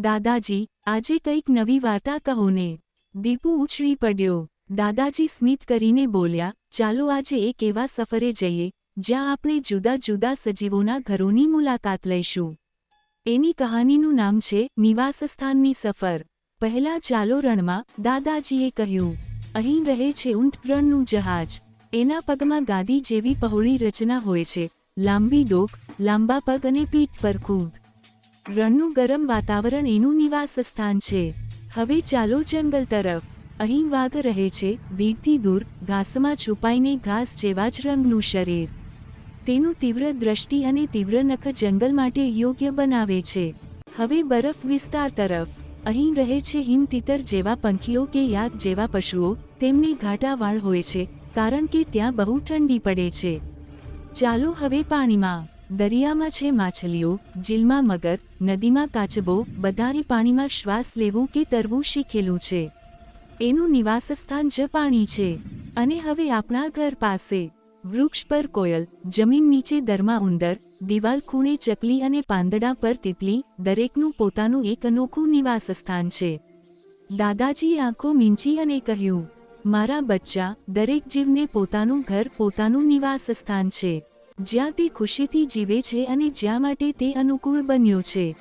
દાદાજી, આજે કંઈક નવી વાર્તા કહો ને. દીપુ ઉછળી પડ્યો. દાદાજી સ્મિત કરીને બોલ્યા, ચાલો આજે એક એવા સફરે જઈએ, જ્યાં આપણે જુદા જુદા સજીવોના ઘરોની મુલાકાત લઈશું. એની કહાનીનું નામ છે નિવાસસ્થાનની સફર. પહેલા ચાલો રણમાં, દાદાજીએ કહ્યું. અહીં રહે છે ઊંટ રણનું જહાજ. એના પગમાં ગાદી જેવી પહોળી રચના હોય છે, લાંબી ડોક, લાંબા પગ અને પીઠ પર ખુદ. રણનું ગરમ વાતાવરણ એનું નિવાસસ્થાન છે. હવે ચાલો જંગલ તરફ. અહીં વાઘ રહે છે, ભીડથી દૂર, ઘાસમાં છુપાઈને ઘાસ જેવા જ રંગનું શરીર. તેનું તીવ્ર દ્રષ્ટિ અને તીવ્ર નખ જંગલ માટે યોગ્ય બનાવે છે. હવે બરફ વિસ્તાર તરફ. અહીં રહે છે હિમતીતર જેવા પંખીઓ કે યાક જેવા પશુઓ. તેમને ઘાટા વાળ હોય છે, કારણ કે ત્યાં બહુ ઠંડી પડે છે. ચાલો હવે પાણીમાં. દરિયામાં છે માછલીઓ, જીલમાં મગર, નદીમાં કાચબો. બધાએ પાણીમાં શ્વાસ લેવું કે તરવું શીખેલું છે. એનું નિવાસસ્થાન જ પાણી છે. અને હવે આપણા ઘર પાસે. વૃક્ષ પર કોયલ, જમીન નીચે દરમાં ઉંદર, દિવાલ ખૂણે ચકલી અને પાંદડા પર તિતલી. દરેકનું પોતાનું એક અનોખું નિવાસસ્થાન છે. દાદાજી આંખો મીંચી અને કહ્યું, મારા બચ્ચા, દરેક જીવને પોતાનું ઘર, પોતાનું નિવાસસ્થાન છે, જ્યાં તે ખુશીથી જીવે છે અને જ્યાં માટે તે અનુકૂળ બન્યો છે.